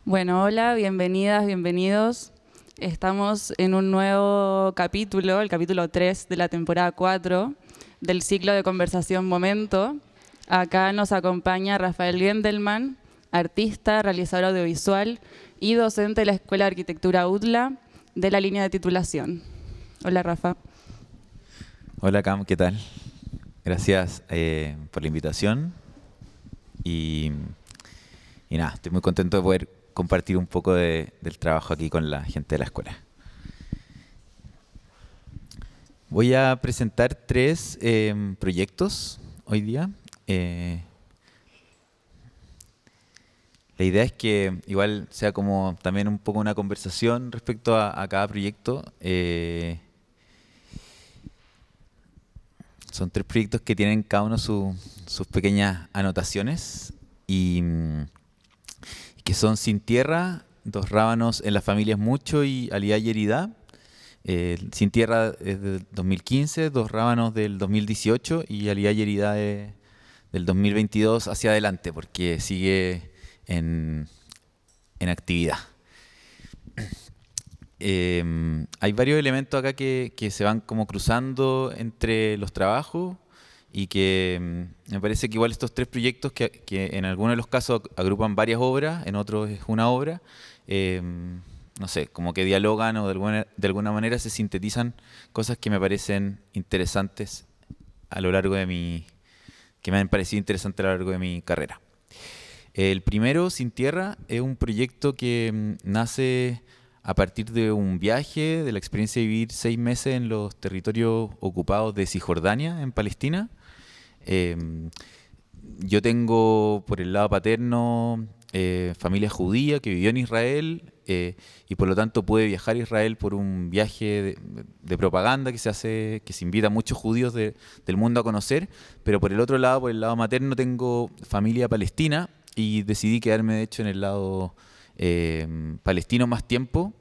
Bueno, hola, bienvenidas, bienvenidos. Estamos en un nuevo capítulo, el capítulo 3 de la temporada 4 del ciclo de conversación Momento. Acá nos acompaña Rafael Gendelman, artista, realizador audiovisual y docente de la Escuela de Arquitectura UTLA de la línea de titulación. Hola, Rafa. Hola Cam, ¿qué tal? Gracias por la invitación y, y nada, estoy muy contento de poder compartir un poco del trabajo aquí con la gente de la escuela. Voy a presentar tres proyectos hoy día. La idea es que igual sea como también un poco una conversación respecto a cada proyecto. Son tres proyectos que tienen cada uno sus pequeñas anotaciones y que son Sin Tierra, Dos Rábanos en las familias Mucho y Alidad y Heridad. Sin Tierra es del 2015, Dos Rábanos del 2018 y Alidad y Heridad del 2022 hacia adelante porque sigue en actividad. Hay varios elementos acá que se van como cruzando entre los trabajos y que me parece que igual estos tres proyectos que en algunos de los casos agrupan varias obras, en otros es una obra, eh, no sé, como que dialogan o de alguna manera se sintetizan cosas que me parecen interesantes a lo largo de que me han parecido interesantes a lo largo de mi carrera. El primero, Sin Tierra, es un proyecto que nace a partir de un viaje, de la experiencia de vivir 6 meses en los territorios ocupados de Cisjordania, en Palestina. Eh, yo tengo por el lado paterno familia judía que vivió en Israel y por lo tanto pude viajar a Israel por un viaje de propaganda que se hace, que se invita a muchos judíos del mundo a conocer, pero por el otro lado, por el lado materno, tengo familia palestina y decidí quedarme de hecho en el lado palestino más tiempo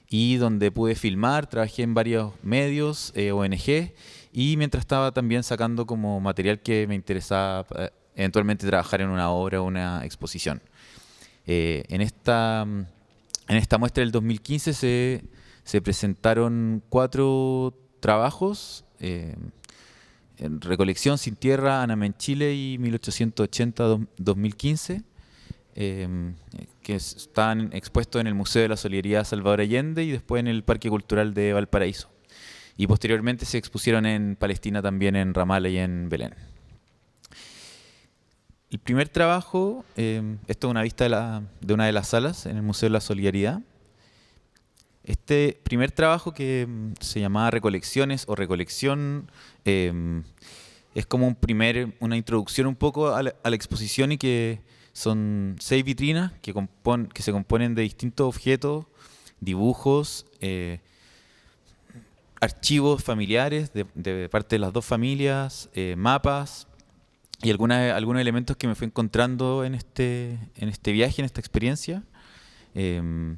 y donde pude filmar, trabajé en varios medios, ONG y mientras estaba también sacando como material que me interesaba eventualmente trabajar en una obra o una exposición. En esta muestra del 2015 se presentaron 4 trabajos, en Recolección, Sin Tierra, Anamén Chile y 1880-2015, que están expuestos en el Museo de la Solidaridad Salvador Allende y después en el Parque Cultural de Valparaíso. Y posteriormente se expusieron en Palestina también, en Ramallah y en Belén. El primer trabajo, esto es una vista de una de las salas en el Museo de la Solidaridad. Este primer trabajo que se llamaba Recolecciones o Recolección, es como una introducción un poco a la exposición y que son 6 vitrinas que se componen de distintos objetos, dibujos, archivos familiares de parte de las dos familias, mapas y algunos elementos que me fui encontrando en este viaje, en esta experiencia. De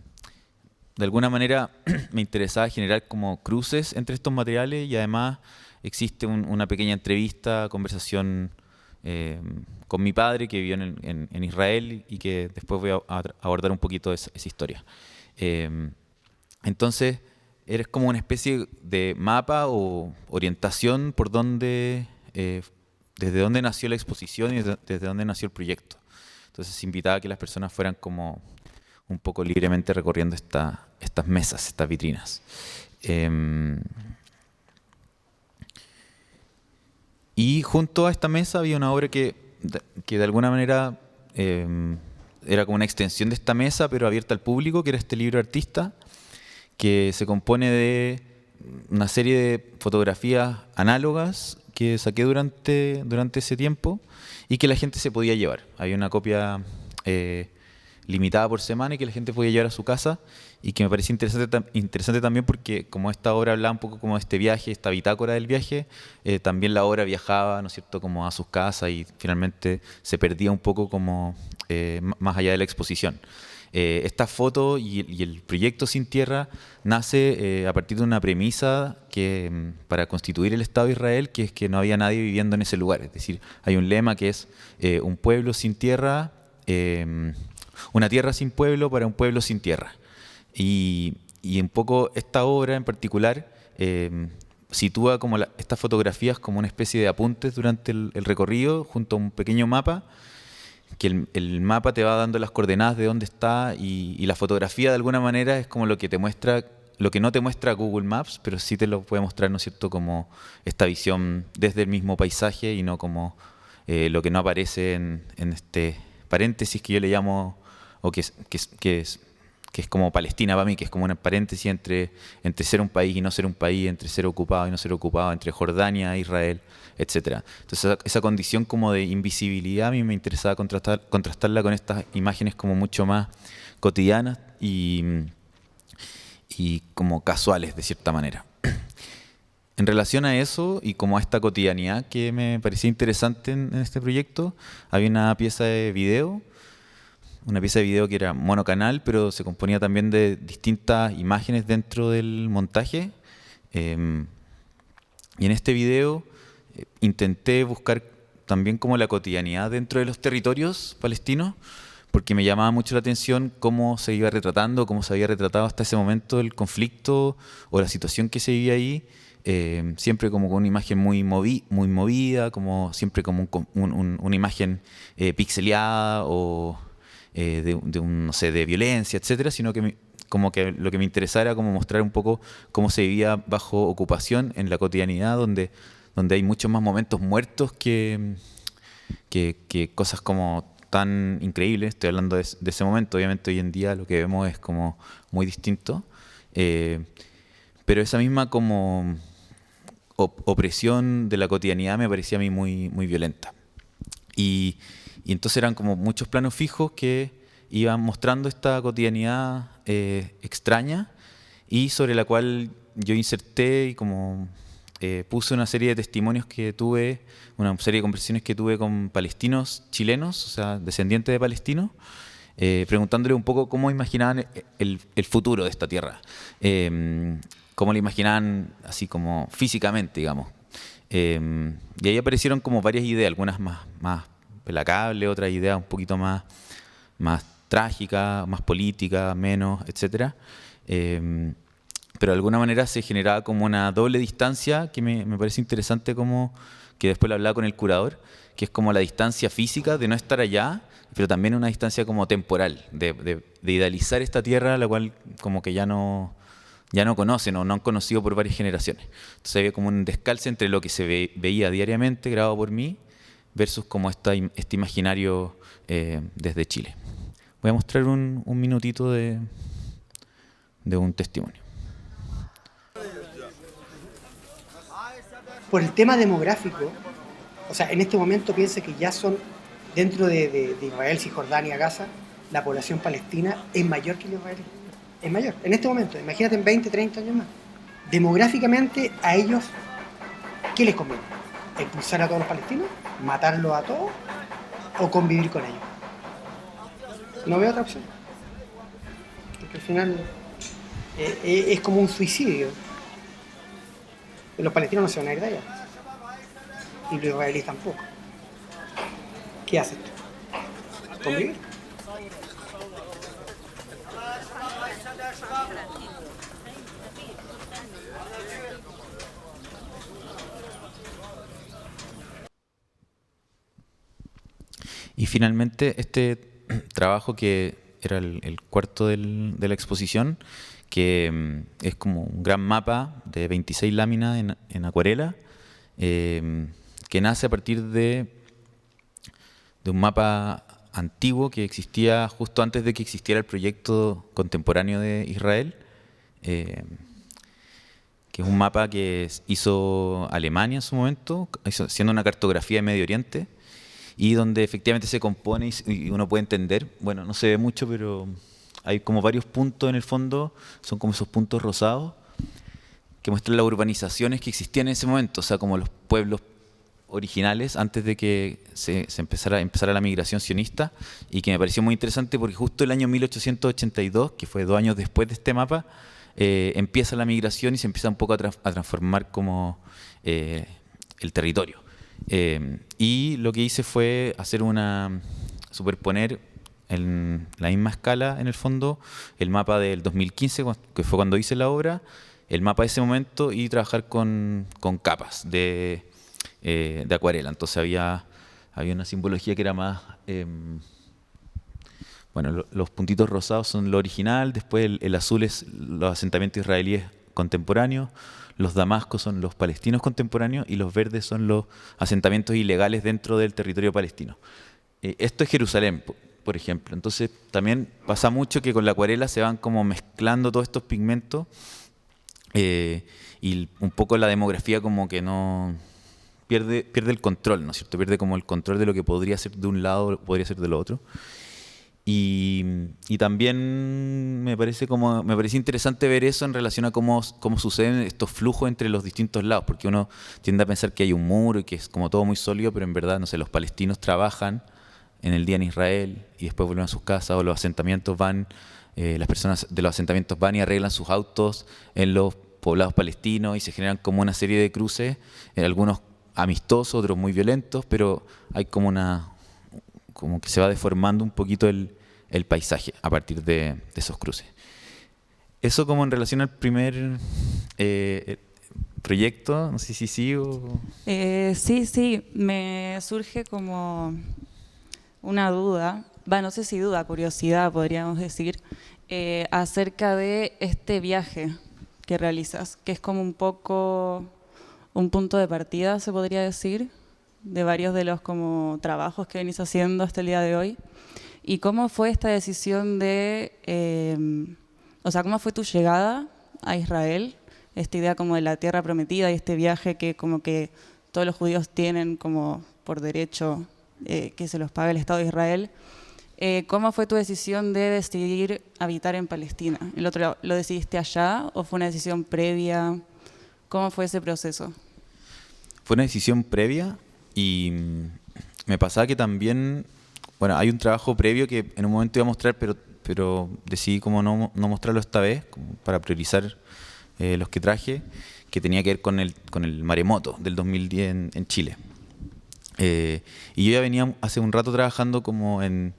alguna manera me interesaba generar como cruces entre estos materiales y además existe una pequeña entrevista, conversación con mi padre que vivió en Israel y que después voy a abordar un poquito esa historia. Entonces, eres como una especie de mapa o orientación por desde dónde nació la exposición y desde dónde nació el proyecto. Entonces, invitaba a que las personas fueran como un poco libremente recorriendo estas mesas, estas vitrinas. Y junto a esta mesa había una obra que de alguna manera era como una extensión de esta mesa, pero abierta al público, que era este libro artista, que se compone de una serie de fotografías análogas que saqué durante ese tiempo y que la gente se podía llevar. Había una copia limitada por semana y que la gente podía llevar a su casa y que me parecía interesante también porque como esta obra hablaba un poco como de este viaje, esta bitácora del viaje, también la obra viajaba, ¿no es cierto?, como a sus casas y finalmente se perdía un poco como más allá de la exposición. Esta foto y el proyecto Sin Tierra nace a partir de una premisa que para constituir el Estado de Israel, que es que no había nadie viviendo en ese lugar. Es decir, hay un lema que es un pueblo sin tierra una tierra sin pueblo para un pueblo sin tierra. Y un poco esta obra en particular sitúa como estas fotografías como una especie de apuntes durante el recorrido junto a un pequeño mapa, que el mapa te va dando las coordenadas de dónde está y la fotografía de alguna manera es como lo que te muestra, lo que no te muestra Google Maps, pero sí te lo puede mostrar, ¿no es cierto?, como esta visión desde el mismo paisaje y no como lo que no aparece en este paréntesis que yo le llamo, o que es como Palestina para mí, que es como una paréntesis entre ser un país y no ser un país, entre ser ocupado y no ser ocupado, entre Jordania e Israel, etc. Entonces esa condición como de invisibilidad a mí me interesaba contrastarla con estas imágenes como mucho más cotidianas y como casuales de cierta manera. En relación a eso y como a esta cotidianidad que me parecía interesante en este proyecto, había una pieza de video que era monocanal, pero se componía también de distintas imágenes dentro del montaje. Y en este video intenté buscar también como la cotidianidad dentro de los territorios palestinos, porque me llamaba mucho la atención cómo se iba retratando, cómo se había retratado hasta ese momento el conflicto o la situación que se vivía ahí, siempre como con una imagen muy movida, como siempre como una imagen pixeleada o no sé, de violencia, etcétera, sino que como que lo que me interesaba era como mostrar un poco cómo se vivía bajo ocupación en la cotidianidad, donde hay muchos más momentos muertos que cosas como tan increíbles. Estoy hablando de ese momento. Obviamente hoy en día lo que vemos es como muy distinto, pero esa misma como opresión de la cotidianidad me parecía a mí muy, muy violenta. Y entonces eran como muchos planos fijos que iban mostrando esta cotidianidad extraña y sobre la cual yo inserté y como puse una serie de testimonios que tuve, una serie de conversaciones que tuve con palestinos chilenos, o sea, descendientes de palestinos, preguntándole un poco cómo imaginaban el futuro de esta tierra, cómo lo imaginaban así como físicamente, digamos. Y ahí aparecieron como varias ideas, algunas más pelacables, otras ideas un poquito más trágicas, más políticas, menos, etcétera. Pero de alguna manera se generaba como una doble distancia que me parece interesante, como que después lo hablaba con el curador, que es como la distancia física de no estar allá, pero también una distancia como temporal, de idealizar esta tierra, la cual como que ya no conocen o no han conocido por varias generaciones. Entonces había como un descalce entre lo que se veía diariamente grabado por mí versus como este imaginario desde Chile. Voy a mostrar un minutito de un testimonio. Por el tema demográfico, o sea, en este momento piensa que ya son, dentro de Israel, Cisjordania, Gaza, la población palestina es mayor que la israelí. Es mayor, en este momento, imagínate en 20, 30 años más. Demográficamente, a ellos, ¿qué les conviene? ¿Expulsar a todos los palestinos? ¿Matarlos a todos? ¿O convivir con ellos? No veo otra opción. Porque al final es como un suicidio. Los palestinos no se van a ir de allá. Y los israelíes tampoco. ¿Qué haces tú? ¿Convivir? Y finalmente este trabajo, que era el cuarto de la exposición, que es como un gran mapa de 26 láminas en acuarela, que nace a partir de un mapa antiguo que existía justo antes de que existiera el proyecto contemporáneo de Israel, que es un mapa que hizo Alemania en su momento, haciendo una cartografía de Medio Oriente, y donde efectivamente se compone y uno puede entender, bueno, no se ve mucho, pero hay como varios puntos en el fondo, son como esos puntos rosados, que muestran las urbanizaciones que existían en ese momento, o sea, como los pueblos originales antes de que se empezara la migración sionista, y que me pareció muy interesante porque justo el año 1882, que fue 2 años después de este mapa, empieza la migración y se empieza un poco a transformar como el territorio. Y lo que hice fue superponer en la misma escala, en el fondo, el mapa del 2015, que fue cuando hice la obra, el mapa de ese momento, y trabajar con capas de acuarela. Entonces había una simbología que era más... bueno, los puntitos rosados son lo original, después el azul es los asentamientos israelíes contemporáneos, los damascos son los palestinos contemporáneos y los verdes son los asentamientos ilegales dentro del territorio palestino. Esto es Jerusalén, por ejemplo. Entonces también pasa mucho que con la acuarela se van como mezclando todos estos pigmentos y un poco la demografía como que no pierde el control, ¿no es cierto? Pierde como el control de lo que podría ser de un lado, podría ser del otro. Y también me parece interesante ver eso en relación a cómo suceden estos flujos entre los distintos lados, porque uno tiende a pensar que hay un muro y que es como todo muy sólido, pero en verdad, no sé, los palestinos trabajan en el día en Israel y después vuelven a sus casas, o los asentamientos las personas de los asentamientos van y arreglan sus autos en los poblados palestinos y se generan como una serie de cruces, algunos amistosos, otros muy violentos, pero hay como que se va deformando un poquito el paisaje a partir de esos cruces. Eso como en relación al primer proyecto, no sé si sigo. Sí, me surge como una duda, no sé si duda, curiosidad podríamos decir, acerca de este viaje que realizas, que es como un poco un punto de partida, se podría decir, de varios de los como trabajos que venís haciendo hasta el día de hoy. ¿Y cómo fue esta decisión cómo fue tu llegada a Israel? Esta idea como de la tierra prometida y este viaje que como que todos los judíos tienen como por derecho que se los paga el Estado de Israel. ¿Cómo fue tu decisión de decidir habitar en Palestina? ¿Lo decidiste allá o fue una decisión previa? ¿Cómo fue ese proceso? Fue una decisión previa. Y me pasaba que también, bueno, hay un trabajo previo que en un momento iba a mostrar, pero decidí como no mostrarlo esta vez, como para priorizar los que traje, que tenía que ver con el maremoto del 2010 en Chile. Y yo ya venía hace un rato trabajando como en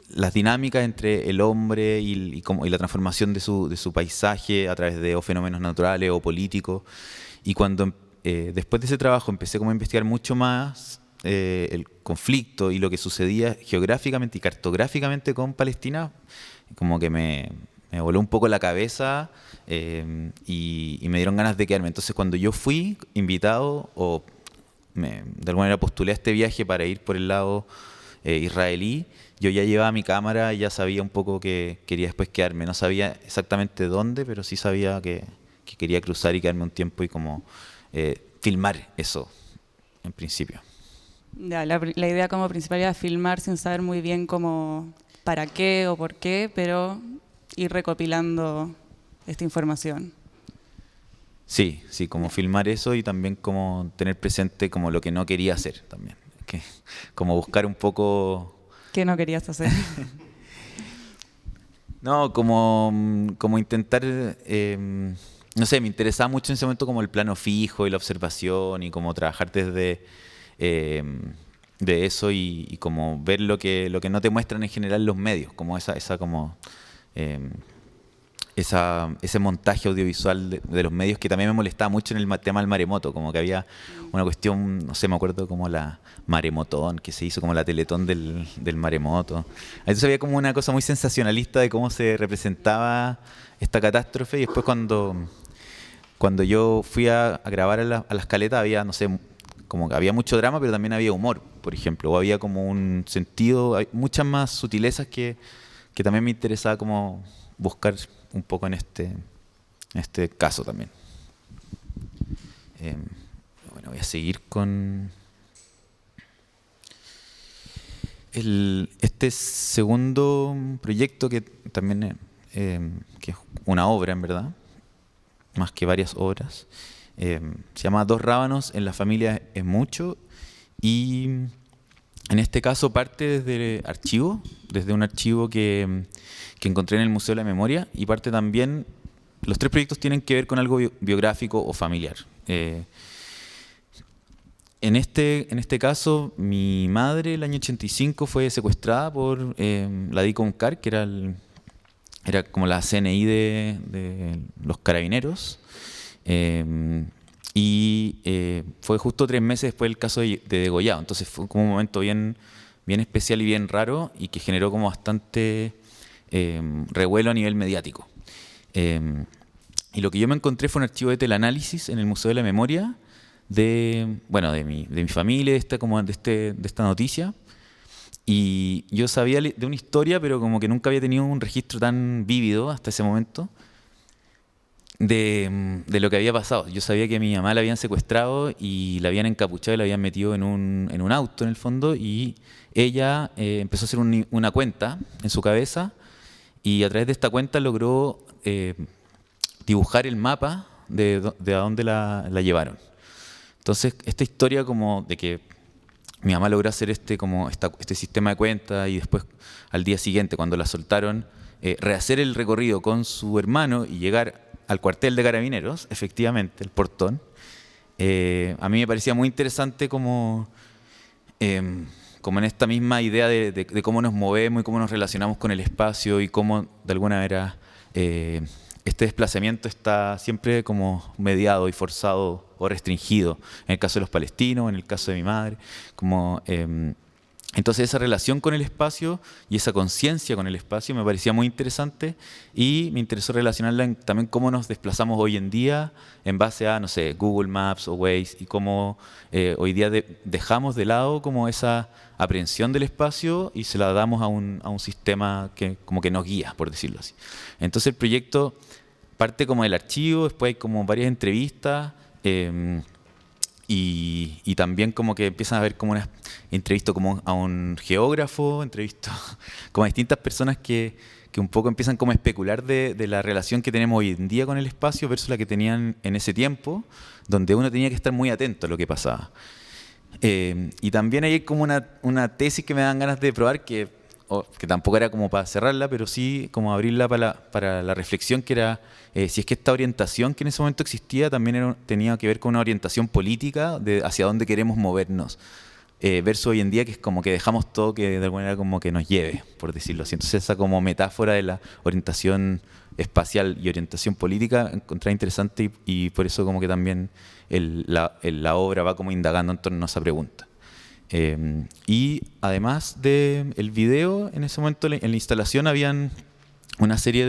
las dinámicas entre el hombre y la transformación de su paisaje a través de fenómenos naturales o políticos. Y cuando después de ese trabajo empecé como a investigar mucho más el conflicto y lo que sucedía geográficamente y cartográficamente con Palestina, como que me voló un poco la cabeza y me dieron ganas de quedarme. Entonces cuando yo fui invitado de alguna manera postulé a este viaje para ir por el lado israelí, yo ya llevaba mi cámara y ya sabía un poco que quería después quedarme. No sabía exactamente dónde, pero sí sabía que quería cruzar y quedarme un tiempo y como filmar eso en principio. Ya, la idea como principal era filmar sin saber muy bien cómo, para qué o por qué, pero ir recopilando esta información. Sí, como filmar eso y también como tener presente como lo que no quería hacer también. Como buscar un poco... ¿Qué no querías hacer? No, como intentar... no sé, me interesaba mucho en ese momento como el plano fijo y la observación y como trabajar desde de eso y como ver lo que no te muestran en general los medios, como ese montaje audiovisual de los medios que también me molestaba mucho en el tema del maremoto, como que había una cuestión, no sé, me acuerdo como la maremotón, que se hizo como la teletón del maremoto. Entonces había como una cosa muy sensacionalista de cómo se representaba esta catástrofe y después cuando yo fui a grabar a las caletas había, no sé, como que había mucho drama, pero también había humor, por ejemplo, o había como un sentido, hay muchas más sutilezas que también me interesaba como buscar un poco en este caso también. Bueno, voy a seguir con este segundo proyecto que también que es una obra en verdad, más que varias obras. Se llama Dos rábanos en la familia es mucho y en este caso parte desde un archivo que encontré en el Museo de la Memoria y parte también, los tres proyectos tienen que ver con algo biográfico o familiar. En en este caso, mi madre el año 85 fue secuestrada por la DICOMCAR, que era como la CNI de los carabineros. Fue justo 3 meses después del caso de degollado. Entonces fue como un momento bien especial y bien raro, y que generó como bastante revuelo a nivel mediático. Y lo que yo me encontré fue un archivo de teleanálisis en el Museo de la Memoria de mi familia, de esta noticia. Y yo sabía de una historia, pero como que nunca había tenido un registro tan vívido hasta ese momento de lo que había pasado. Yo sabía que a mi mamá la habían secuestrado y la habían encapuchado y la habían metido en un auto, en el fondo, y ella empezó a hacer una cuenta en su cabeza, y a través de esta cuenta logró dibujar el mapa de a dónde la llevaron. Entonces, esta historia como de que mi mamá logró hacer este sistema de cuentas, y después, al día siguiente, cuando la soltaron, rehacer el recorrido con su hermano y llegar al cuartel de Carabineros, efectivamente, el portón, a mí me parecía muy interesante como en esta misma idea de cómo nos movemos y cómo nos relacionamos con el espacio, y cómo, de alguna manera, este desplazamiento está siempre como mediado y forzado o restringido, en el caso de los palestinos, en el caso de mi madre. Entonces esa relación con el espacio y esa conciencia con el espacio me parecía muy interesante, y me interesó relacionarla también cómo nos desplazamos hoy en día en base a, no sé, Google Maps o Waze, y cómo hoy día dejamos de lado como esa aprehensión del espacio y se la damos a un sistema que como que nos guía, por decirlo así. Entonces el proyecto parte como del archivo, después hay como varias entrevistas, y también como que empiezan a ver como una entrevista como a un geógrafo, entrevisto como a distintas personas que un poco empiezan como a especular de la relación que tenemos hoy en día con el espacio versus la que tenían en ese tiempo, donde uno tenía que estar muy atento a lo que pasaba. Y también hay como una tesis que me dan ganas de probar, que tampoco era como para cerrarla, pero sí como abrirla para la reflexión, que era si es que esta orientación que en ese momento existía también tenía que ver con una orientación política de hacia dónde queremos movernos, versus hoy en día, que es como que dejamos todo que de alguna manera como que nos lleve, por decirlo así. Entonces esa como metáfora de la orientación espacial y orientación política encontré interesante, y por eso como que también la obra va como indagando en torno a esa pregunta. Y además del video, en ese momento en la instalación habían una serie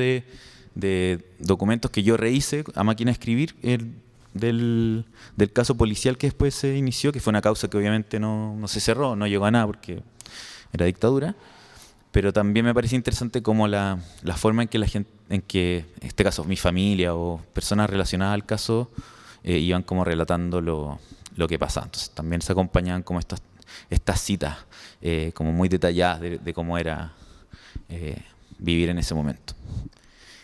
de documentos que yo rehice a máquina de escribir del caso policial que después se inició, que fue una causa que obviamente no se cerró, no llegó a nada porque era dictadura, pero también me parecía interesante como la forma en que la gente, en este caso mi familia o personas relacionadas al caso, iban como relatando lo que pasaba. Entonces también se acompañaban como estas citas como muy detalladas de cómo era vivir en ese momento.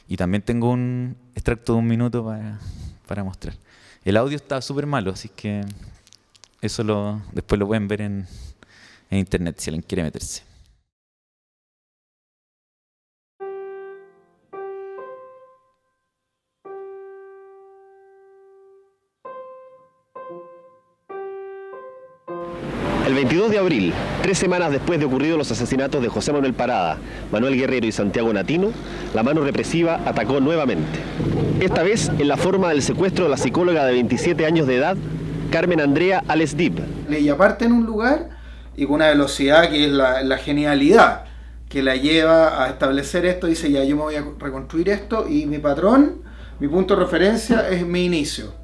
Y también tengo un extracto de 1 minuto para mostrar. El audio está súper malo, así que eso después lo pueden ver en internet si alguien quiere meterse. El 22 de abril, 3 semanas después de ocurridos los asesinatos de José Manuel Parada, Manuel Guerrero y Santiago Natino, la mano represiva atacó nuevamente. Esta vez en la forma del secuestro de la psicóloga de 27 años de edad, Carmen Andrea Alesdib. Ella parte en un lugar y con una velocidad que es la genialidad que la lleva a establecer esto. Dice, ya, yo me voy a reconstruir esto, y mi patrón, mi punto de referencia es mi inicio.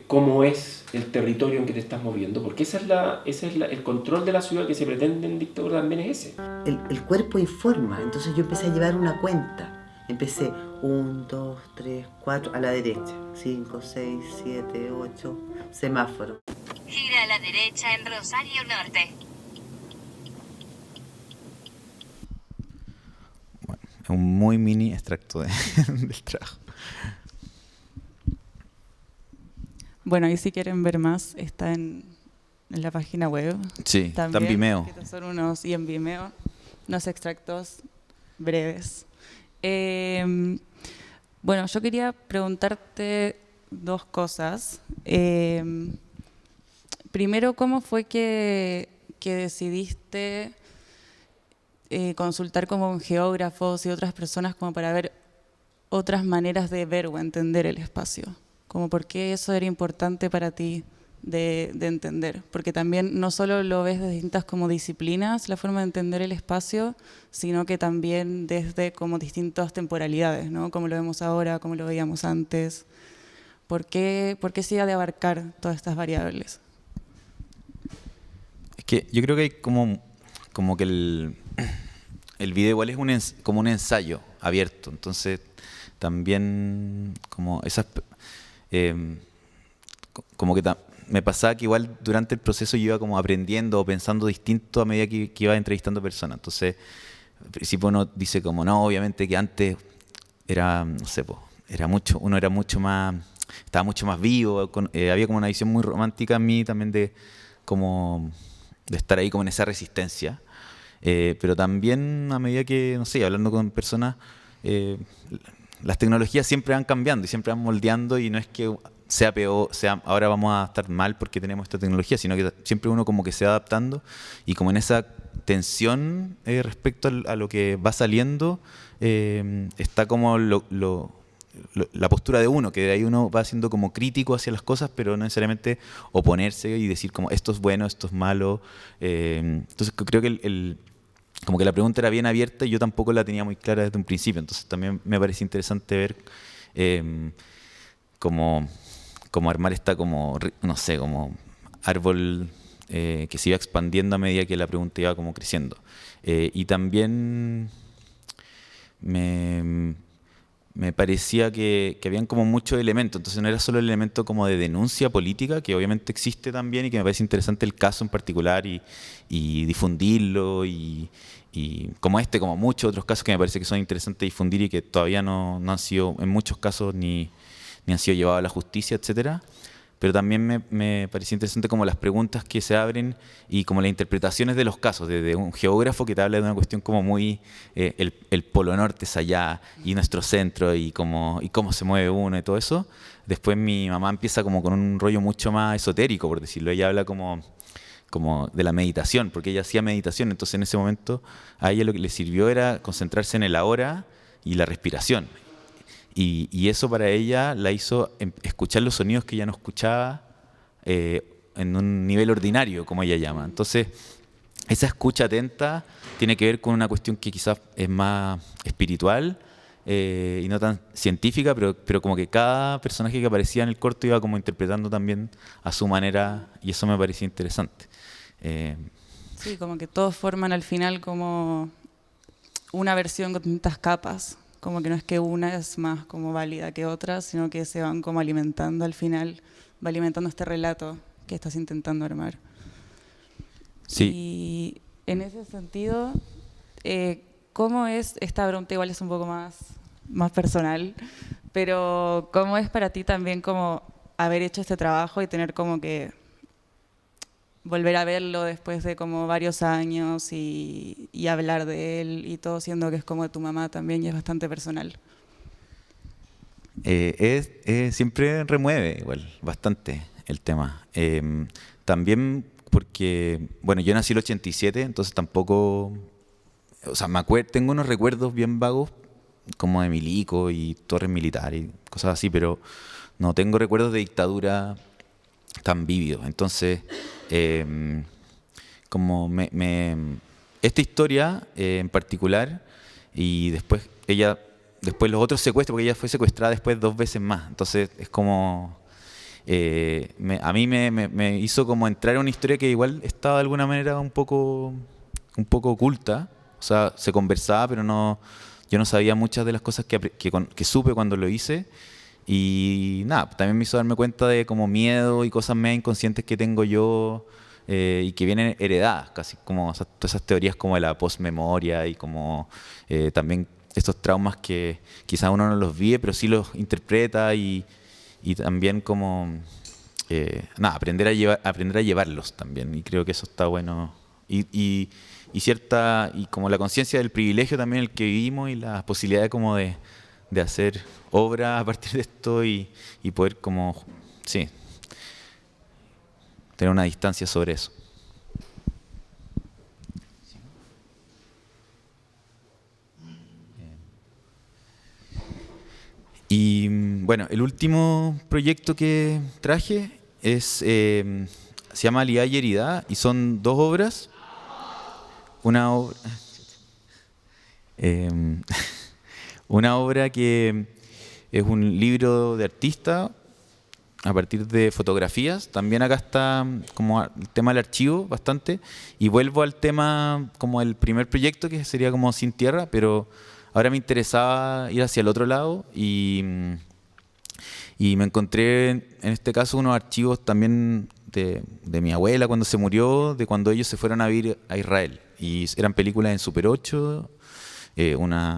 ¿Cómo es el territorio en que te estás moviendo? Porque ese es el control de la ciudad que se pretende en dictadura también es ese. El cuerpo informa, entonces yo empecé a llevar una cuenta. Empecé 1, 2, 3, 4, a la derecha, 5, 6, 7, 8, semáforo. Gira a la derecha en Rosario Norte. Bueno, es un muy mini extracto del trabajo. Bueno, y si quieren ver más, está en la página web. Sí, también, está en Vimeo. Y en Vimeo, unos extractos breves. Bueno, yo quería preguntarte 2 cosas. primero, ¿cómo fue que decidiste consultar como con geógrafos y otras personas como para ver otras maneras de ver o entender el espacio? Como por qué eso era importante para ti de entender, porque también no solo lo ves de distintas como disciplinas, la forma de entender el espacio, sino que también desde como distintas temporalidades, ¿no? Como lo vemos ahora, como lo veíamos antes. ¿Por qué se iba de abarcar todas estas variables? Es que yo creo que hay como que el video igual es como un ensayo abierto, entonces también como esas como que me pasaba que igual durante el proceso yo iba como aprendiendo o pensando distinto a medida que iba entrevistando personas. Entonces, al principio uno dice como, no, obviamente que antes era, no sé, uno era mucho más, estaba mucho más vivo, había como una visión muy romántica en mí también de estar ahí como en esa resistencia. Pero también a medida que, no sé, hablando con personas, las tecnologías siempre van cambiando y siempre van moldeando, y no es que sea peor, ahora vamos a estar mal porque tenemos esta tecnología, sino que siempre uno como que se va adaptando, y como en esa tensión respecto a lo que va saliendo, está como la postura de uno, que de ahí uno va siendo como crítico hacia las cosas, pero no necesariamente oponerse y decir como esto es bueno, esto es malo. Entonces creo que como que la pregunta era bien abierta y yo tampoco la tenía muy clara desde un principio, entonces también me parece interesante ver como armar esta no sé, como árbol que se iba expandiendo a medida que la pregunta iba como creciendo. Y también me parecía que habían como muchos elementos, entonces no era solo el elemento como de denuncia política, que obviamente existe también y que me parece interesante el caso en particular y difundirlo, y como como muchos otros casos que me parece que son interesantes difundir y que todavía no han sido en muchos casos ni han sido llevados a la justicia, etcétera. Pero también me parecía interesante como las preguntas que se abren y como las interpretaciones de los casos, desde un geógrafo que te habla de una cuestión como muy, el Polo Norte es allá y nuestro centro y cómo se mueve uno y todo eso. Después mi mamá empieza como con un rollo mucho más esotérico, por decirlo. Ella habla como de la meditación, porque ella hacía meditación, entonces en ese momento a ella lo que le sirvió era concentrarse en el ahora y la respiración. Y eso para ella la hizo escuchar los sonidos que ella no escuchaba en un nivel ordinario, como ella llama. Entonces, esa escucha atenta tiene que ver con una cuestión que quizás es más espiritual y no tan científica, pero como que cada personaje que aparecía en el corto iba como interpretando también a su manera, y eso me parecía interesante. Sí, como que todos forman al final como una versión con distintas capas. Como que no es que una es más como válida que otra, sino que se van como alimentando al final, va alimentando este relato que estás intentando armar. Sí. Y en ese sentido, ¿cómo es, esta pregunta igual es un poco más personal, pero cómo es para ti también como haber hecho este trabajo y tener como que volver a verlo después de como varios años y hablar de él y todo, siendo que es como de tu mamá también y es bastante personal? Siempre remueve igual bastante el tema. También porque, bueno, yo nací en el 87, entonces tampoco, o sea, tengo unos recuerdos bien vagos como de Milico y torres militares y cosas así, pero no tengo recuerdos de dictadura tan vívidos. Entonces, como esta historia en particular, y después los otros secuestros, porque ella fue secuestrada después 2 veces más, entonces es como a mí me hizo como entrar en una historia que igual estaba de alguna manera un poco oculta, o sea, se conversaba, pero yo no sabía muchas de las cosas que supe cuando lo hice. Y nada, también me hizo darme cuenta de como miedo y cosas medio inconscientes que tengo yo y que vienen heredadas, casi como todas esas teorías como de la postmemoria y como también estos traumas que quizás uno no los vive, pero sí los interpreta y también como aprender a llevarlos también, y creo que eso está bueno. Y como la conciencia del privilegio también en el que vivimos y la posibilidad como de hacer obra a partir de esto y poder como, sí, tener una distancia sobre eso. Y bueno, el último proyecto que traje se llama Aliá y Heridá, y son 2 obras. Una obra, una obra que es un libro de artista a partir de fotografías. También acá está como el tema del archivo bastante, y vuelvo al tema como el primer proyecto, que sería como Sin Tierra, pero ahora me interesaba ir hacia el otro lado y me encontré en este caso unos archivos también de mi abuela cuando se murió, de cuando ellos se fueron a vivir a Israel, y eran películas en Super 8,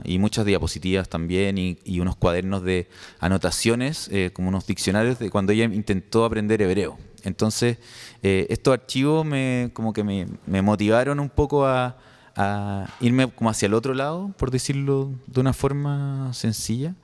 y muchas diapositivas también, y unos cuadernos de anotaciones, como unos diccionarios de cuando ella intentó aprender hebreo. Entonces estos archivos como que me motivaron un poco a irme como hacia el otro lado, por decirlo de una forma sencilla,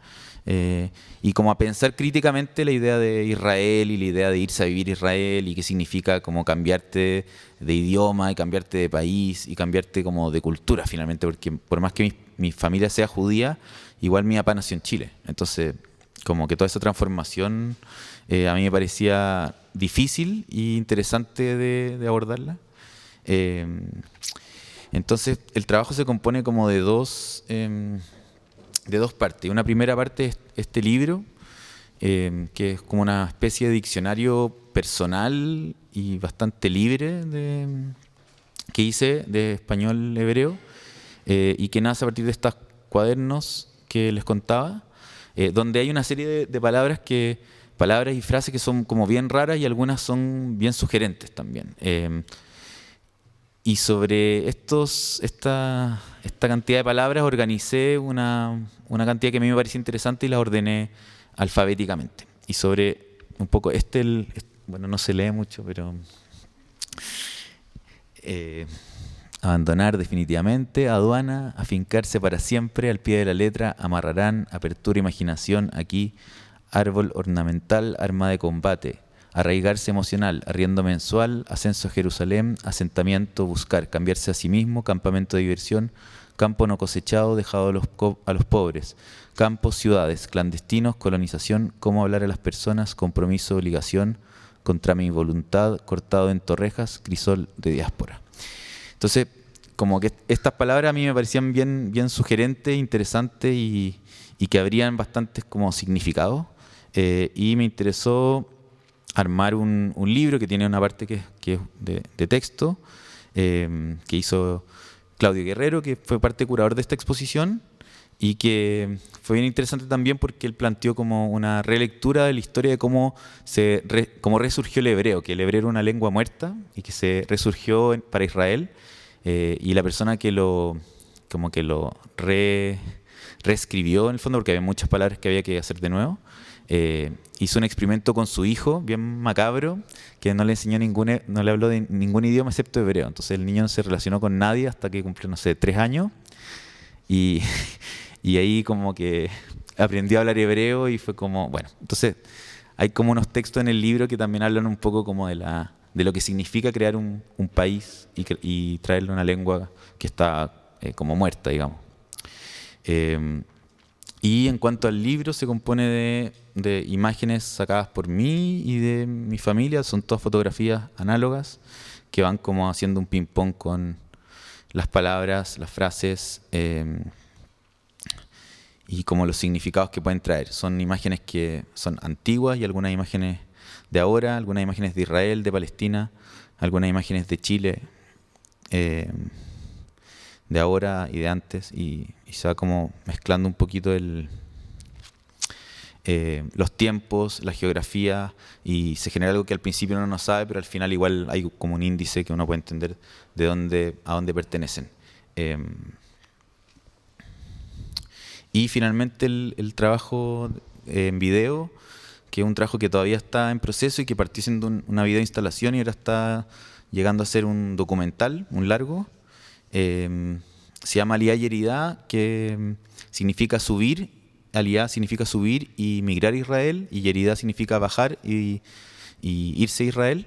y como a pensar críticamente la idea de Israel y la idea de irse a vivir a Israel, y qué significa como cambiarte de idioma y cambiarte de país y cambiarte como de cultura finalmente, porque por más que mi familia sea judía, igual mi papá nació en Chile. Entonces como que toda esa transformación a mí me parecía difícil e interesante de abordarla. Entonces el trabajo se compone como de dos partes. Una primera parte es este libro, que es como una especie de diccionario personal y bastante libre que hice de español hebreo, y que nace a partir de estos cuadernos que les contaba, donde hay una serie de palabras y frases que son como bien raras, y algunas son bien sugerentes también. Y sobre esta cantidad de palabras organicé una cantidad que a mí me parecía interesante y las ordené alfabéticamente. Y sobre un poco bueno, no se lee mucho, pero abandonar definitivamente, aduana, afincarse para siempre, al pie de la letra, amarrarán, apertura, imaginación, aquí, árbol ornamental, arma de combate. Arraigarse emocional, arriendo mensual, ascenso a Jerusalén, asentamiento, buscar, cambiarse a sí mismo, campamento de diversión, campo no cosechado, dejado a los pobres, campos, ciudades, clandestinos, colonización, cómo hablar a las personas, compromiso, obligación, contra mi voluntad, cortado en torrejas, crisol de diáspora. Entonces, como que estas palabras a mí me parecían bien sugerentes, interesantes, y que habrían bastantes como significados, y me interesó armar un libro que tiene una parte que es de texto, que hizo Claudio Guerrero, que fue parte curador de esta exposición, y que fue bien interesante también porque él planteó como una relectura de la historia de cómo resurgió el hebreo, que el hebreo era una lengua muerta y que se resurgió para Israel, y la persona que lo reescribió en el fondo, porque había muchas palabras que había que hacer de nuevo, hizo un experimento con su hijo, bien macabro, que no le enseñó no le habló de ningún idioma excepto hebreo. Entonces el niño no se relacionó con nadie hasta que cumplió, no sé, 3 años, y ahí como que aprendió a hablar hebreo, y fue como, bueno, entonces hay como unos textos en el libro que también hablan un poco como de lo que significa crear un país y traerle una lengua que está como muerta, digamos. Y en cuanto al libro, se compone de imágenes sacadas por mí y de mi familia. Son todas fotografías análogas que van como haciendo un ping-pong con las palabras, las frases, y como los significados que pueden traer. Son imágenes que son antiguas y algunas imágenes de ahora, algunas imágenes de Israel, de Palestina, algunas imágenes de Chile, de ahora y de antes, y se va como mezclando un poquito los tiempos, la geografía, y se genera algo que al principio uno no sabe, pero al final igual hay como un índice que uno puede entender a dónde pertenecen. Y finalmente el trabajo en video, que es un trabajo que todavía está en proceso y que partió siendo una videoinstalación y ahora está llegando a ser un documental, un largo. Se llama Aliá y Heridá, que significa subir. Aliá significa subir y migrar a Israel, y Heridá significa bajar y irse a Israel.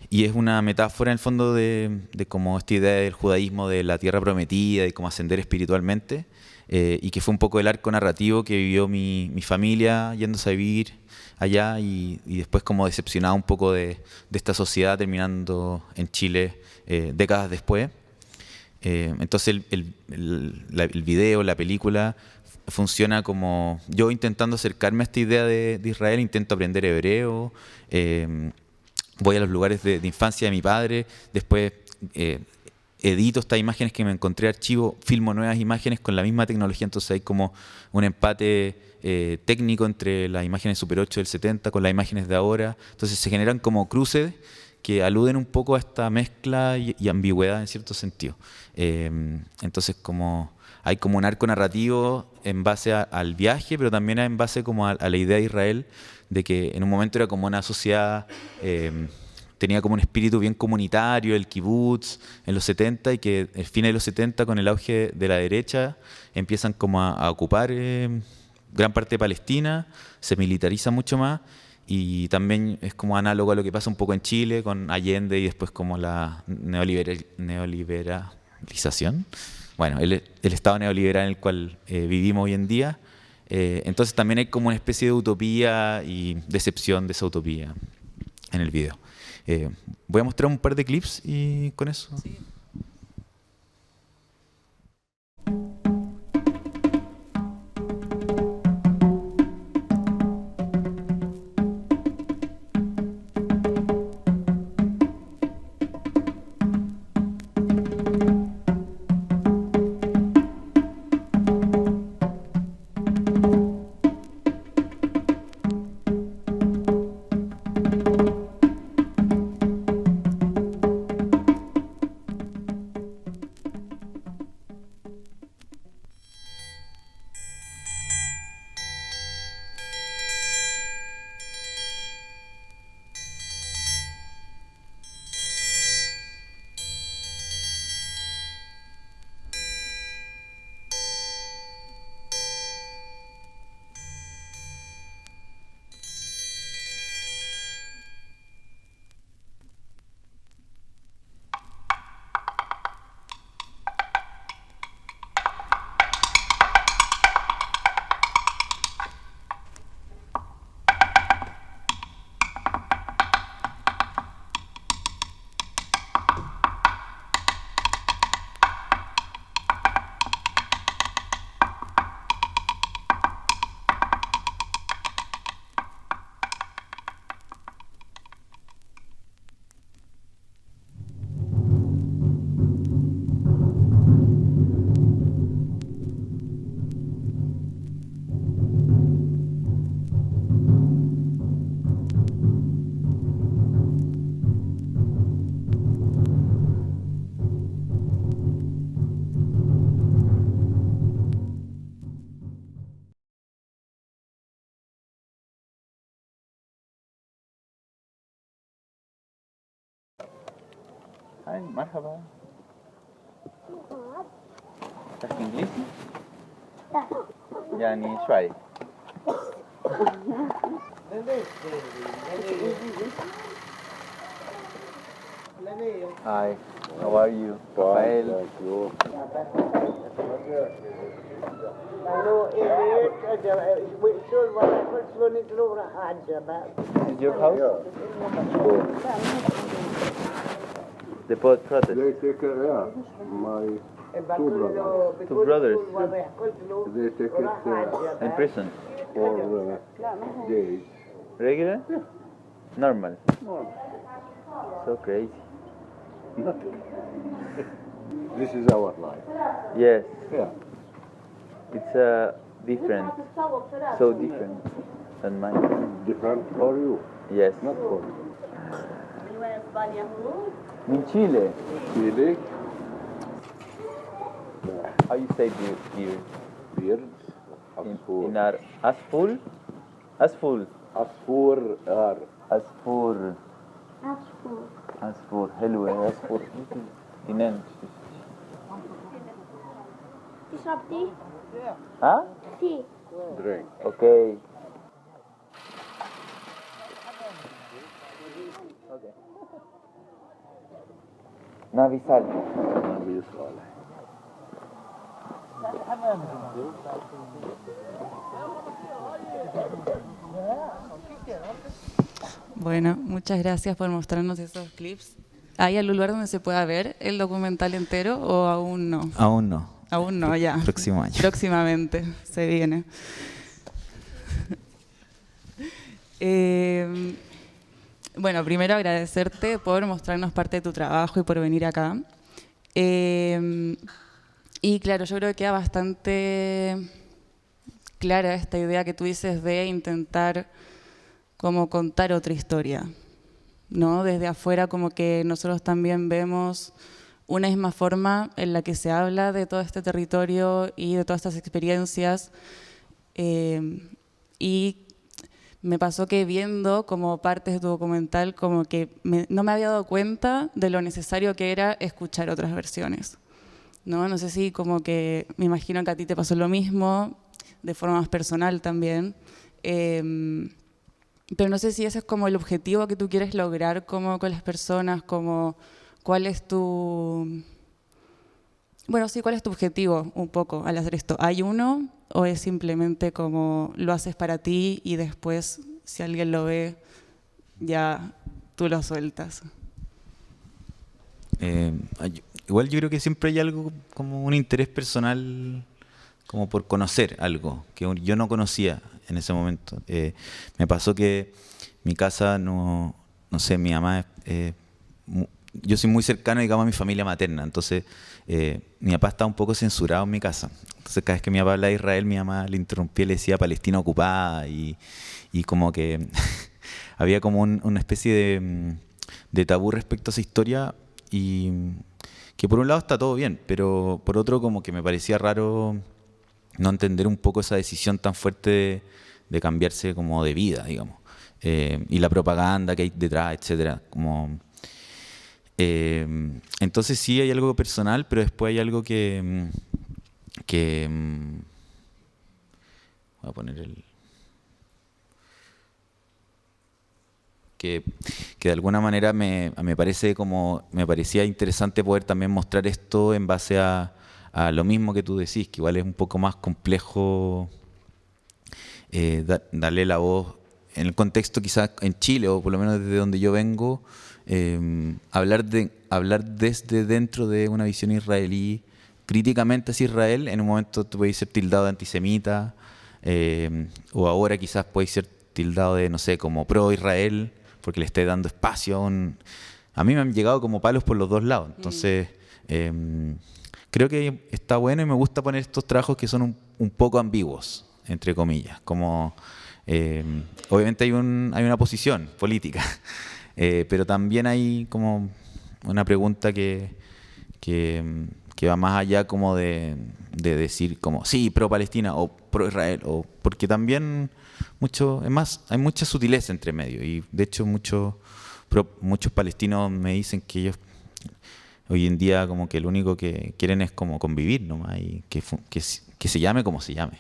Y es una metáfora en el fondo de como esta idea del judaísmo de la tierra prometida y cómo ascender espiritualmente, y que fue un poco el arco narrativo que vivió mi familia yéndose a vivir allá y después como decepcionado un poco de esta sociedad terminando en Chile décadas después. Entonces el video, la película funciona como yo intentando acercarme a esta idea de Israel, intento aprender hebreo, voy a los lugares de infancia de mi padre, después edito estas imágenes que me encontré archivo, filmo nuevas imágenes con la misma tecnología, entonces hay como un empate técnico entre las imágenes Super 8 del 70 con las imágenes de ahora, entonces se generan como cruces que aluden un poco a esta mezcla y ambigüedad en cierto sentido. Entonces hay como un arco narrativo en base al viaje, pero también en base como a la idea de Israel, de que en un momento era como una sociedad, tenía como un espíritu bien comunitario, el kibutz en los 70, y que el fin de los 70 con el auge de la derecha empiezan como a ocupar gran parte de Palestina, se militariza mucho más, y también es como análogo a lo que pasa un poco en Chile con Allende y después como la neoliberalización. Bueno, el estado neoliberal en el cual vivimos hoy en día. Entonces también hay como una especie de utopía y decepción de esa utopía en el video. Voy a mostrar un par de clips y con eso... Sí. هاي مرحبا. تحكي انجليزي؟ يعني شوي. Hi, how are you? Rafael. Is your house? The poet protest. They take care, yeah. My two brothers. Two brothers They take it in prison. for days. Regular? Yeah. Normal. No, So crazy. nothing. This is our life. Yes, Yeah. it's different. So different than mine. Different for you, Yes. not for me. In Chile. Chile, How you say beer? beards, In Asfur. our Asful? Asful. Asfur are Asfur. Asfur. حلوة Asfur. ينام. تشرب تي؟ ها؟ تي. drink. Okay. Okay. Navisal. Bueno, muchas gracias por mostrarnos esos clips. ¿Hay algún lugar donde se pueda ver el documental entero o aún no? Aún no. Aún no, ya. Próximo año. Próximamente se viene. Bueno, primero agradecerte por mostrarnos parte de tu trabajo y por venir acá. Y claro, yo creo que queda bastante clara esta idea que tú dices de intentar como contar otra historia, ¿no? Desde afuera como que nosotros también vemos una misma forma en la que se habla de todo este territorio y de todas estas experiencias. Y me pasó que viendo como partes de tu documental como que no me había dado cuenta de lo necesario que era escuchar otras versiones, ¿no? No sé si como que me imagino que a ti te pasó lo mismo, de forma más personal también. Pero no sé si ese es como el objetivo que tú quieres lograr como con las personas, como cuál es tu... Bueno, sí, ¿cuál es tu objetivo un poco al hacer esto? ¿Hay uno o es simplemente como lo haces para ti y después si alguien lo ve ya tú lo sueltas? Igual yo creo que siempre hay algo como un interés personal como por conocer algo que yo no conocía en ese momento. Me pasó que mi casa no sé, mi mamá yo soy muy cercano, digamos, a mi familia materna, entonces mi papá estaba un poco censurado en mi casa. Entonces cada vez que mi papá hablaba de Israel, mi mamá le interrumpía y le decía Palestina ocupada y como que había como una especie de tabú respecto a esa historia y que por un lado está todo bien, pero por otro como que me parecía raro no entender un poco esa decisión tan fuerte de cambiarse como de vida, digamos, y la propaganda que hay detrás, etcétera, como... entonces sí hay algo personal, pero después hay algo que voy a poner que de alguna manera me parecía interesante poder también mostrar esto en base a lo mismo que tú decís, que igual es un poco más complejo darle la voz en el contexto quizás en Chile, o por lo menos desde donde yo vengo, hablar desde dentro de una visión israelí, críticamente hacia Israel. En un momento tú puedes ser tildado de antisemita, o ahora quizás puedes ser tildado de, no sé, como pro-Israel, porque le esté dando espacio a mí me han llegado como palos por los dos lados. Entonces, creo que está bueno y me gusta poner estos trabajos que son un poco ambiguos, entre comillas, como... obviamente hay una posición política, pero también hay como una pregunta que va más allá como de decir como sí, pro Palestina o pro Israel, o porque también hay mucha sutileza entre medio, y de hecho muchos palestinos me dicen que ellos hoy en día como que lo único que quieren es como convivir nomás, y que se llame como se llame.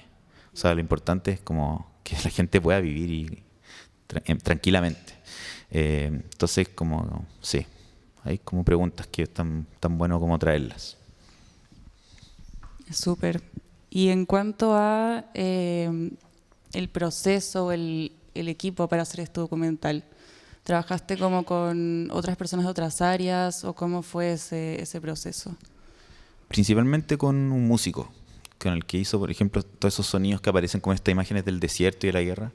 O sea, lo importante es como que la gente pueda vivir tranquilamente. Entonces, como, sí, hay como preguntas que están tan bueno como traerlas. Súper. Y en cuanto a el proceso, el equipo para hacer este documental, ¿trabajaste como con otras personas de otras áreas o cómo fue ese proceso? Principalmente con un músico, con el que hizo, por ejemplo, todos esos sonidos que aparecen como estas imágenes del desierto y de la guerra.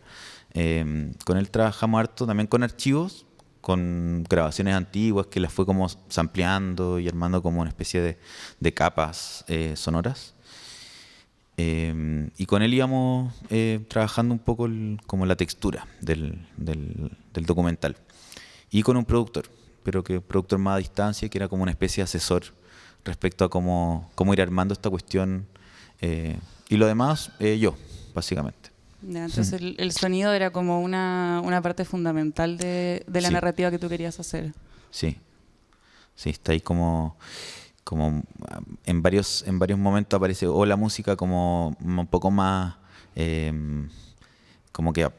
Con él trabajamos harto, también con archivos, con grabaciones antiguas que las fue como sampleando y armando como una especie de capas sonoras. Y con él íbamos trabajando un poco como la textura del documental. Y con un productor, pero que productor más a distancia, que era como una especie de asesor respecto a cómo ir armando esta cuestión. Y lo demás, yo, básicamente. Ya, entonces el sonido era como una parte fundamental de la narrativa que tú querías hacer. Sí, está ahí como en varios momentos aparece o la música como un poco más como que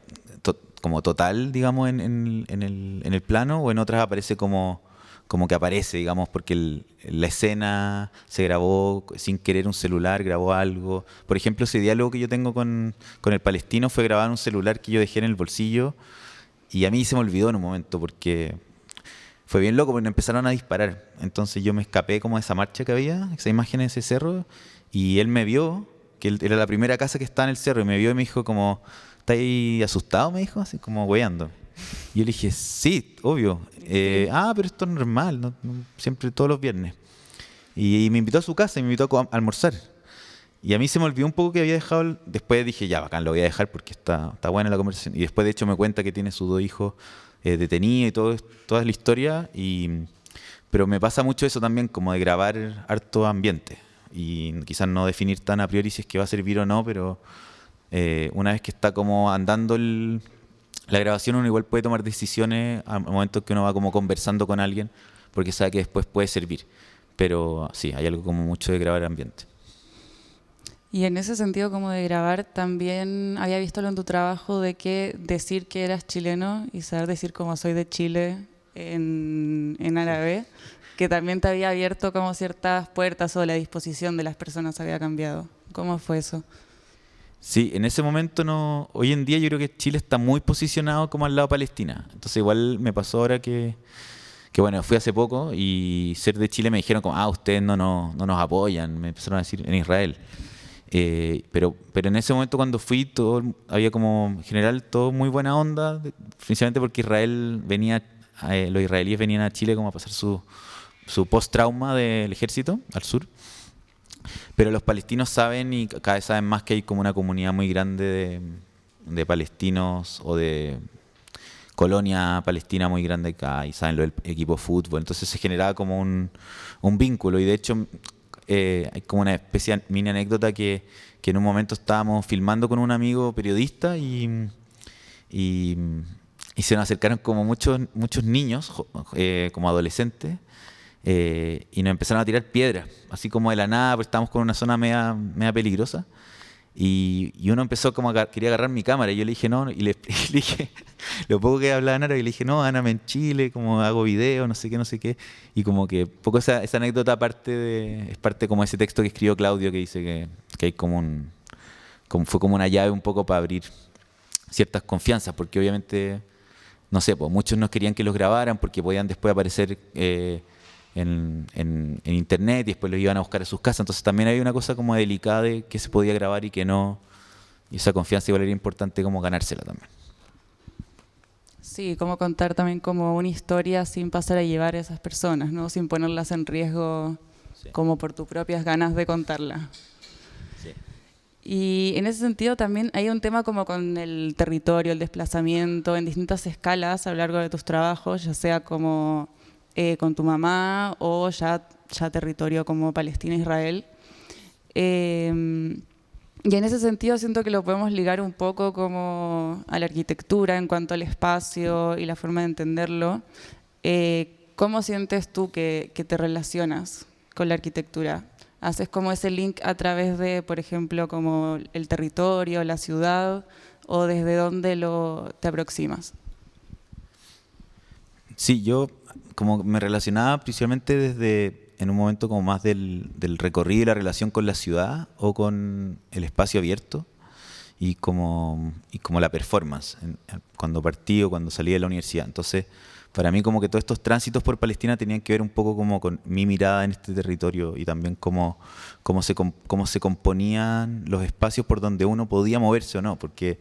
como total, digamos, en el plano, o en otras aparece como como que aparece, digamos, porque la escena se grabó sin querer, un celular grabó algo. Por ejemplo, ese diálogo que yo tengo con el palestino fue grabado en un celular que yo dejé en el bolsillo y a mí se me olvidó en un momento porque fue bien loco porque empezaron a disparar. Entonces yo me escapé como de esa marcha que había, esa imagen de ese cerro, y él me vio, que era la primera casa que estaba en el cerro, y me vio y me dijo como, ¿estás ahí asustado? Me dijo, así como hueando. Y yo le dije, sí, obvio. Pero esto es normal, siempre todos los viernes. Y me invitó a su casa y me invitó a almorzar. Y a mí se me olvidó un poco que había dejado. Después dije, ya, bacán, lo voy a dejar porque está buena la conversación. Y después, de hecho, me cuenta que tiene sus 2 hijos detenidos y toda la historia. Pero me pasa mucho eso también, como de grabar harto ambiente. Y quizás no definir tan a priori si es que va a servir o no, pero una vez que está como andando la grabación, uno igual puede tomar decisiones al momento que uno va como conversando con alguien, porque sabe que después puede servir. Pero sí, hay algo como mucho de grabar ambiente. Y en ese sentido como de grabar, también había visto en tu trabajo de que decir que eras chileno y saber decir como soy de Chile en árabe, que también te había abierto como ciertas puertas o la disposición de las personas había cambiado. ¿Cómo fue eso? Sí, en ese momento no. Hoy en día yo creo que Chile está muy posicionado como al lado de Palestina. Entonces igual me pasó ahora que bueno, fui hace poco y ser de Chile me dijeron como, ustedes no nos apoyan, me empezaron a decir en Israel. Pero en ese momento cuando fui, había como, en general, todo muy buena onda, principalmente porque los israelíes venían a Chile como a pasar su post-trauma del ejército al sur. Pero los palestinos saben y cada vez saben más que hay como una comunidad muy grande de palestinos o de colonia palestina muy grande acá y saben lo del equipo de fútbol. Entonces se generaba como un vínculo y de hecho hay como una especie de mini anécdota que en un momento estábamos filmando con un amigo periodista y se nos acercaron como muchos niños, como adolescentes, y nos empezaron a tirar piedras, así como de la nada, porque estábamos con una zona media peligrosa. Y uno empezó como quería agarrar mi cámara y yo le dije no, y le dije, lo poco que hablaba en árabe, y le dije no, ándame en Chile, como hago video, no sé qué, y como que poco esa anécdota es parte como ese texto que escribió Claudio que dice que hay fue como una llave un poco para abrir ciertas confianzas, porque obviamente, no sé, pues muchos no querían que los grabaran porque podían después aparecer en internet y después los iban a buscar a sus casas. Entonces también había una cosa como delicada de que se podía grabar y que no. Y esa confianza igual era importante como ganársela también. Sí, como contar también como una historia sin pasar a llevar a esas personas, ¿no? Sin ponerlas en riesgo, sí, como por tus propias ganas de contarla. Sí. Y en ese sentido también hay un tema como con el territorio, el desplazamiento en distintas escalas a lo largo de tus trabajos, ya sea como con tu mamá o ya territorio como Palestina-Israel. Y en ese sentido siento que lo podemos ligar un poco como a la arquitectura en cuanto al espacio y la forma de entenderlo. ¿Cómo sientes tú que te relacionas con la arquitectura? ¿Haces como ese link a través de, por ejemplo, como el territorio, la ciudad, o desde dónde te aproximas? Sí, yo como me relacionaba principalmente desde en un momento como más del recorrido y la relación con la ciudad o con el espacio abierto y como la performance cuando partí o cuando salí de la universidad. Entonces, para mí como que todos estos tránsitos por Palestina tenían que ver un poco como con mi mirada en este territorio y también cómo se componían los espacios por donde uno podía moverse o no, porque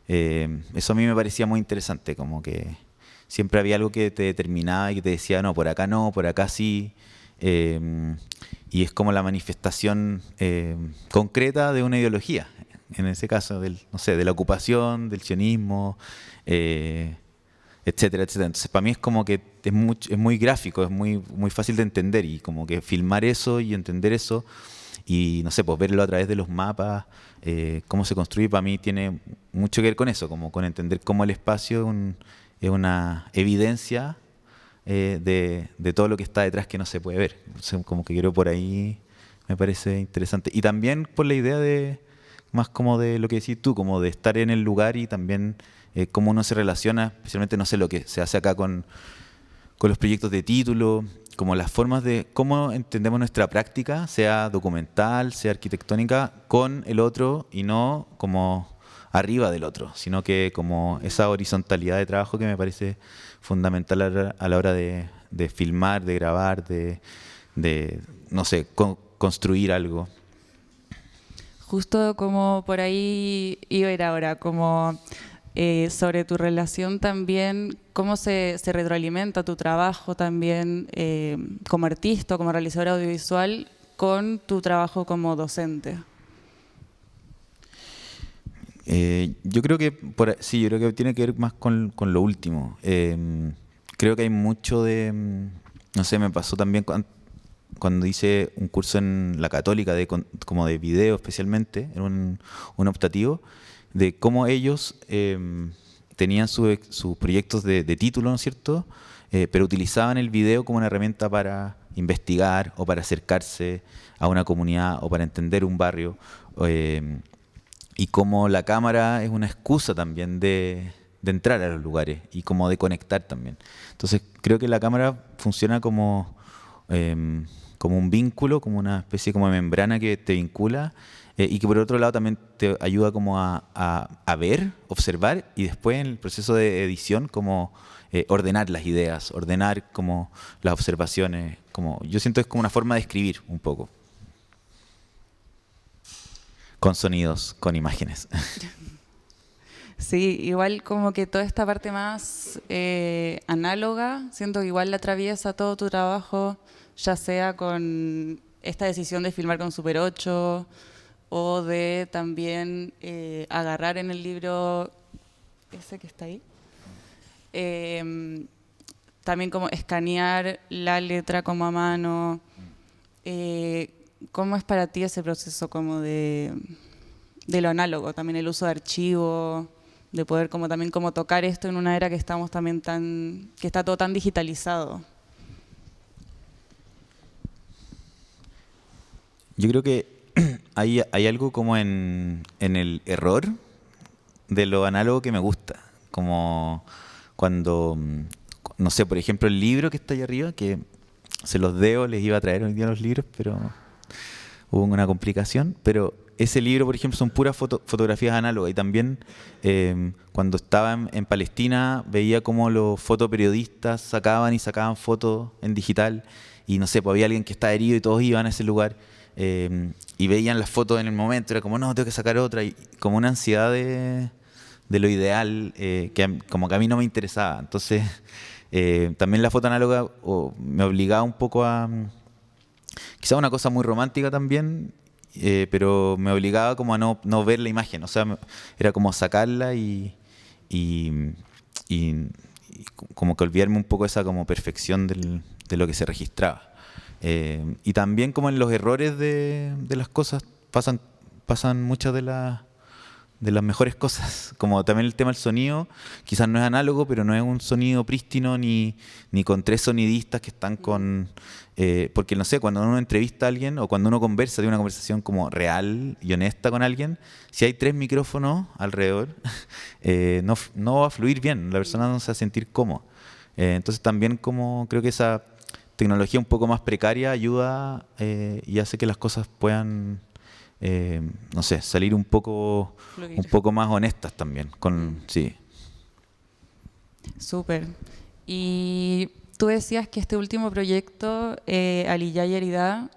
eso a mí me parecía muy interesante, como que siempre había algo que te determinaba y que te decía, no, por acá sí. Y es como la manifestación concreta de una ideología, en ese caso de la ocupación, del sionismo, etcétera, etcétera. Entonces para mí es como que es muy gráfico, es muy fácil de entender y como que filmar eso y entender eso y no sé, pues verlo a través de los mapas, cómo se construye, para mí tiene mucho que ver con eso, como con entender cómo el espacio es una evidencia de todo lo que está detrás que no se puede ver. Entonces, como que quiero por ahí, me parece interesante. Y también por la idea de, más como de lo que decís tú, como de estar en el lugar y también cómo uno se relaciona, especialmente, no sé, lo que se hace acá con con los proyectos de título, como las formas de cómo entendemos nuestra práctica, sea documental, sea arquitectónica, con el otro y no como arriba del otro, sino que como esa horizontalidad de trabajo que me parece fundamental a la hora de filmar, de grabar, de no sé, construir algo. Justo como por ahí iba a ir ahora, como sobre tu relación también, cómo se retroalimenta tu trabajo también como artista, como realizador audiovisual, con tu trabajo como docente. Yo creo que sí, yo creo que tiene que ver más con lo último. Creo que hay mucho de, no sé, me pasó también cuando hice un curso en la Católica como de video especialmente, en un optativo, de cómo ellos tenían sus proyectos de título, ¿no es cierto? Pero utilizaban el video como una herramienta para investigar o para acercarse a una comunidad o para entender un barrio. Y cómo la cámara es una excusa también de entrar a los lugares y como de conectar también. Entonces creo que la cámara funciona como un vínculo, como una especie como de membrana que te vincula y que por otro lado también te ayuda como a ver, observar y después en el proceso de edición como ordenar las ideas, ordenar como las observaciones. Yo siento que es como una forma de escribir un poco. Con sonidos, con imágenes. Sí, igual como que toda esta parte más análoga, siento que igual la atraviesa todo tu trabajo, ya sea con esta decisión de filmar con Super 8 o de también agarrar en el libro ese que está ahí, también como escanear la letra como a mano. ¿Cómo es para ti ese proceso como de lo análogo, también el uso de archivo, de poder como también como tocar esto en una era que estamos también que está todo tan digitalizado? Yo creo que hay algo como en el error de lo análogo que me gusta, como cuando, no sé, por ejemplo el libro que está ahí arriba, que se los debo, les iba a traer hoy día los libros, pero hubo una complicación, pero ese libro, por ejemplo, son puras fotografías análogas y también cuando estaba en Palestina veía cómo los fotoperiodistas sacaban fotos en digital y no sé, pues había alguien que estaba herido y todos iban a ese lugar y veían las fotos en el momento, era como no, tengo que sacar otra y como una ansiedad de lo ideal que como que a mí no me interesaba. Entonces también la foto análoga me obligaba un poco a quizá una cosa muy romántica también, pero me obligaba como a no ver la imagen, o sea, era como sacarla y como que olvidarme un poco esa como perfección de lo que se registraba. Y también como en los errores de las cosas pasan muchas de las mejores cosas, como también el tema del sonido, quizás no es análogo, pero no es un sonido prístino ni con 3 sonidistas que están porque no sé, cuando uno entrevista a alguien o cuando uno conversa, tiene una conversación como real y honesta con alguien, si hay 3 micrófonos alrededor, no va a fluir bien, la persona no se va a sentir cómoda. Entonces también como creo que esa tecnología un poco más precaria ayuda y hace que las cosas puedan no sé, salir un poco más honestas también. Sí. Súper. Y tú decías que este último proyecto, Aliyah y Herida,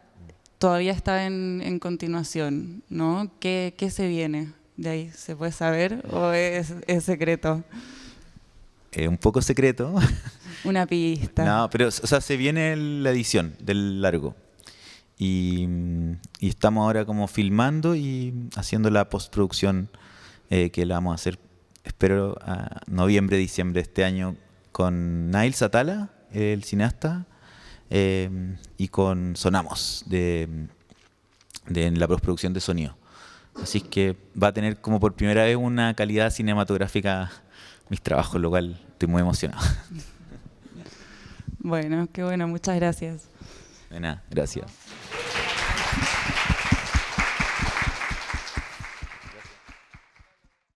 todavía está en continuación, ¿no? ¿Qué se viene de ahí? ¿Se puede saber o es secreto? Un poco secreto. Una pista. No, pero o sea, se viene la edición del largo. Y estamos ahora como filmando y haciendo la postproducción que la vamos a hacer, espero, a noviembre, diciembre de este año con Nail Satala, el cineasta, y con Sonamos en la postproducción de sonido. Así que va a tener como por primera vez una calidad cinematográfica mis trabajos, lo cual estoy muy emocionado. Bueno, qué bueno, muchas gracias. De nada, gracias.